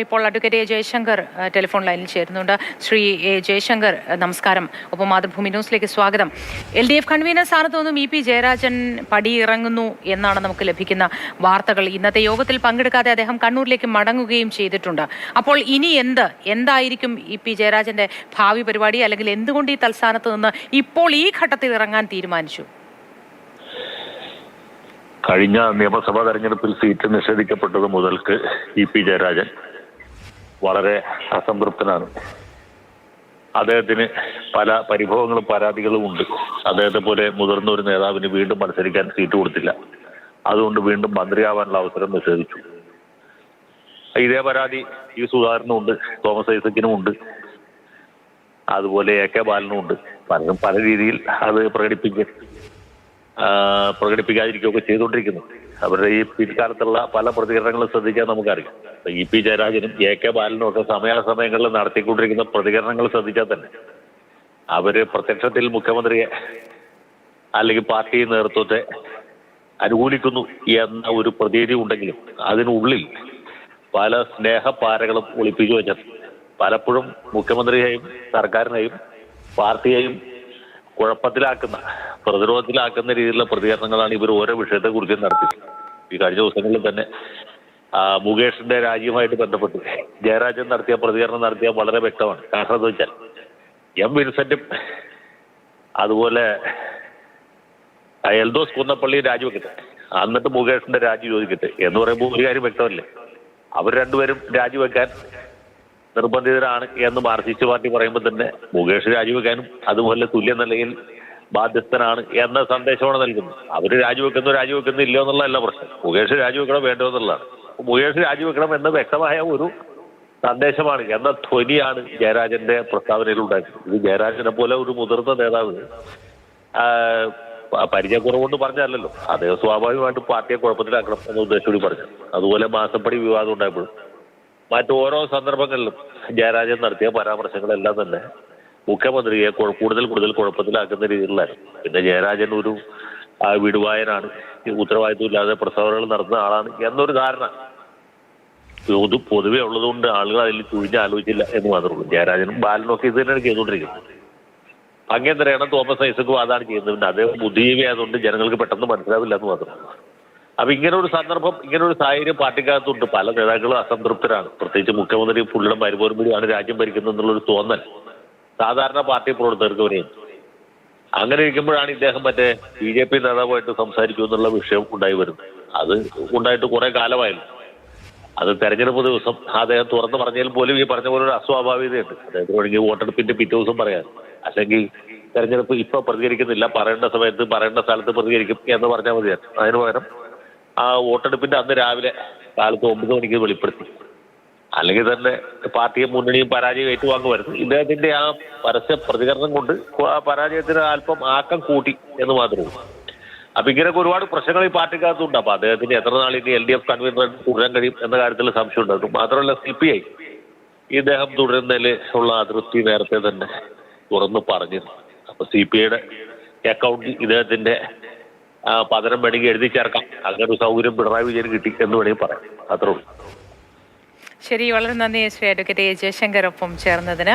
ഇപ്പോൾ advocate A Jaishankar telephone ലൈനിൽ ചേരുന്നുണ്ട്. ശ്രീ എ ജയശങ്കർ, നമസ്കാരം. ഒപ്പം മാതൃഭൂമി ന്യൂസിലേക്ക് സ്വാഗതം. LDF കൺവീനർ സ്ഥാനത്ത് നിന്നും EP ജയരാജൻ പടിയിറങ്ങുന്നു എന്നാണ് നമുക്ക് ലഭിക്കുന്ന വാർത്തകൾ. ഇന്നത്തെ യോഗത്തിൽ പങ്കെടുക്കാതെ അദ്ദേഹം കണ്ണൂരിലേക്ക് മടങ്ങുകയും ചെയ്തിട്ടുണ്ട്. അപ്പോൾ ഇനി എന്തായിരിക്കും EP ജയരാജന്റെ ഭാവി പരിപാടി? അല്ലെങ്കിൽ എന്തുകൊണ്ട് ഈ തൽസ്ഥാനത്ത് നിന്ന് ഇപ്പോൾ ഈ ഘട്ടത്തിൽ ഇറങ്ങാൻ തീരുമാനിച്ചു? കഴിഞ്ഞ നിയമസഭാ തെരഞ്ഞെടുപ്പിൽ സീറ്റ് നിഷേധിക്കപ്പെട്ടത് മുതൽക്ക് EP ജയരാജൻ വളരെ അസംതൃപ്തനാണ്. അദ്ദേഹത്തിന് പല പരിഭവങ്ങളും പരാതികളും ഉണ്ട്. അദ്ദേഹത്തെ പോലെ മുതിർന്ന ഒരു നേതാവിന് വീണ്ടും മത്സരിക്കാൻ സീറ്റ് കൊടുത്തില്ല. അതുകൊണ്ട് വീണ്ടും മന്ത്രിയാവാനുള്ള അവസരം നിഷേധിച്ചു. ഇതേ പരാതി സുധാകരനും ഉണ്ട്, തോമസ് ഐസക്കിനും ഉണ്ട്, അതുപോലെ AK ബാലനും ഉണ്ട്. പലരും പല രീതിയിൽ അത് പ്രകടിപ്പിക്കാതിരിക്കുകയൊക്കെ ചെയ്തുകൊണ്ടിരിക്കുന്നു. അവരുടെ ഈ പിൽക്കാലത്തുള്ള പല പ്രതികരണങ്ങളും ശ്രദ്ധിക്കാൻ നമുക്കറിയാം. EP ജയരാജനും AK ബാലനും ഒക്കെ സമയാസമയങ്ങളിൽ നടത്തിക്കൊണ്ടിരിക്കുന്ന പ്രതികരണങ്ങൾ ശ്രദ്ധിച്ചാൽ തന്നെ അവര് പ്രത്യക്ഷത്തിൽ മുഖ്യമന്ത്രിയെ അല്ലെങ്കിൽ പാർട്ടി നേതൃത്വത്തെ അനുകൂലിക്കുന്നു എന്ന ഒരു പ്രതീതി ഉണ്ടെങ്കിലും അതിനുള്ളിൽ പല സ്നേഹപ്പാരകളും ഒളിപ്പിച്ചു വെച്ചത് പലപ്പോഴും മുഖ്യമന്ത്രിയെയും സർക്കാരിനെയും പാർട്ടിയെയും കുഴപ്പത്തിലാക്കുന്ന, പ്രതിരോധത്തിലാക്കുന്ന രീതിയിലുള്ള പ്രതികരണങ്ങളാണ് ഇവർ ഓരോ വിഷയത്തെക്കുറിച്ച് നടത്തിയത്. ഈ കഴിഞ്ഞ ദിവസങ്ങളിൽ തന്നെ മുകേഷിന്റെ രാജിയുമായിട്ട് ബന്ധപ്പെട്ട് ജയരാജൻ നടത്തിയ പ്രതികരണം നടത്തിയ വളരെ വ്യക്തമാണ്. കാരണം എന്താ വെച്ചാൽ വിൻസെന്റും അതുപോലെ എൽദോസ് കുന്നപ്പള്ളി രാജിവെക്കട്ടെ, എന്നിട്ട് മുകേഷിന്റെ രാജി ചോദിക്കട്ടെ എന്ന് പറയുമ്പോൾ ഒരു കാര്യം വ്യക്തമല്ലേ? അവർ രണ്ടുപേരും രാജിവെക്കാൻ നിർബന്ധിതരാണ് എന്ന് മാർക്സിസ്റ്റ് പാർട്ടി പറയുമ്പോൾ തന്നെ മുകേഷ് രാജിവെക്കാനും അതുപോലെ തുല്യ നിലയിൽ ബാധ്യസ്ഥനാണ് എന്ന സന്ദേശമാണ് നൽകുന്നത്. അവർ രാജിവെക്കുന്നില്ല എന്നുള്ളതല്ല പ്രശ്നം. മുകേഷ് രാജിവെക്കണം വേണ്ടോ എന്നുള്ളതാണ്. മുകേഷ് രാജിവെക്കണം എന്ന് വ്യക്തമായ ഒരു സന്ദേശമാണ് എന്ന ധ്വനിയാണ് ജയരാജന്റെ പ്രസ്താവനയിൽ ഉണ്ടായത്. ഇത് ജയരാജനെ പോലെ ഒരു മുതിർന്ന നേതാവ് പരിചയക്കുറവുകൊണ്ട് പറഞ്ഞല്ലോ, അദ്ദേഹം സ്വാഭാവികമായിട്ടും പാർട്ടിയെ കുഴപ്പത്തിലാക്കണം എന്ന ഉദ്ദേശത്തോടെ പറഞ്ഞു. അതുപോലെ മാസപ്പടി വിവാദം ഉണ്ടായപ്പോഴും മറ്റോരോ സന്ദർഭങ്ങളിലും ജയരാജൻ നടത്തിയ പരാമർശങ്ങളെല്ലാം തന്നെ മുഖ്യമന്ത്രിയെ കൂടുതൽ കുഴപ്പത്തിലാക്കുന്ന രീതിയിലായിരുന്നു. പിന്നെ ജയരാജൻ ഒരു വിടുവായനാണ്, ഉത്തരവാദിത്വം ഇല്ലാതെ പ്രസ്താവനകൾ നടത്തുന്ന ആളാണ് എന്നൊരു ധാരണ പൊതുവെ ഉള്ളതുകൊണ്ട് ആളുകൾ അതിൽ ആലോചിച്ചില്ല എന്ന് മാത്രമേ ഉള്ളൂ. ജയരാജനും ബാലനും ഒക്കെ ഇത് തന്നെയാണ് ചെയ്തുകൊണ്ടിരിക്കുന്നത്. അങ്ങേന്തരയാണ് തോമസ് ഐസക്കും അതാണ് ചെയ്യുന്നത്. പിന്നെ അദ്ദേഹം ബുദ്ധിജീവി ആയതുകൊണ്ട് ജനങ്ങൾക്ക് പെട്ടെന്ന് മനസ്സിലാവില്ല എന്ന് മാത്രമേ. അപ്പൊ ഇങ്ങനെ ഒരു സന്ദർഭം, ഇങ്ങനെ ഒരു സാഹചര്യം പാർട്ടിക്കകത്തുണ്ട്. പല നേതാക്കളും അസംതൃപ്തരാണ്. പ്രത്യേകിച്ച് മുഖ്യമന്ത്രി പുള്ളിയുടെ മരുമോനും കൂടിയാണ് രാജ്യം ഭരിക്കുന്നത് എന്നുള്ളൊരു തോന്നൽ സാധാരണ പാർട്ടി പ്രവർത്തകർക്ക് വരെയും. അങ്ങനെ ഇരിക്കുമ്പോഴാണ് ഇദ്ദേഹം മറ്റേ BJP നേതാവുമായിട്ട് സംസാരിച്ചു എന്നുള്ള വിഷയം ഉണ്ടായി വരുന്നത്. അത് ഉണ്ടായിട്ട് കുറെ കാലമായിരുന്നു. അത് തെരഞ്ഞെടുപ്പ് ദിവസം അദ്ദേഹം തുറന്നു പറഞ്ഞാൽ പോലും ഈ പറഞ്ഞ പോലെ ഒരു അസ്വാഭാവികതയുണ്ട്. അദ്ദേഹത്തിന് വേണമെങ്കിൽ വോട്ടെടുപ്പിന്റെ പിറ്റേ ദിവസം പറയാം, അല്ലെങ്കിൽ തെരഞ്ഞെടുപ്പ് ഇപ്പൊ പ്രതികരിക്കുന്നില്ല, പറയേണ്ട സമയത്ത് പറയേണ്ട സ്ഥലത്ത് പ്രതികരിക്കും എന്ന് പറഞ്ഞാൽ മതിയായിരുന്നു. അതിന് പകരം ആ വോട്ടെടുപ്പിന്റെ അന്ന് രാവിലെ കാലത്ത് 9 മണിക്ക് വെളിപ്പെടുത്തി. അല്ലെങ്കിൽ തന്നെ പാർട്ടിയെ മുന്നണിയും പരാജയം ഏറ്റുവാങ്ങുമായിരുന്നു. ഇദ്ദേഹത്തിന്റെ ആ പരസ്യ പ്രതികരണം കൊണ്ട് പരാജയത്തിന് അല്പം ആക്കം കൂട്ടി എന്ന് മാത്രമേ ഉള്ളൂ. അപ്പൊ ഇങ്ങനെയൊക്കെ ഒരുപാട് പ്രശ്നങ്ങൾ ഈ പാർട്ടിക്കകത്തുണ്ട്. അപ്പൊ അദ്ദേഹത്തിന് എത്ര നാൾ ഇനി LDF കൺവീനർ തുടരാൻ കഴിയും എന്ന കാര്യത്തിൽ സംശയം ഉണ്ടായിരുന്നു. മാത്രമല്ല CPI ഇദ്ദേഹം തുടരുന്നതിൽ ഉള്ള അതൃപ്തി നേരത്തെ തന്നെ തുറന്നു പറഞ്ഞിരുന്നു. അപ്പൊ CPIയുടെ അക്കൗണ്ടിൽ ഇദ്ദേഹത്തിന്റെ പകരം വേണമെങ്കിൽ എഴുതി ചേർക്കാം. അങ്ങനെ ഒരു സൗകര്യം പിണറായി വിജയന് കിട്ടി എന്ന് വേണമെങ്കിൽ പറയാം. അത്രേ ഉള്ളൂ. ശരി, വളരെ നന്ദി ശ്രീ അഡ്വക്കേറ്റ് എ ജയശങ്കർ ഒപ്പം ചേർന്നതിന്.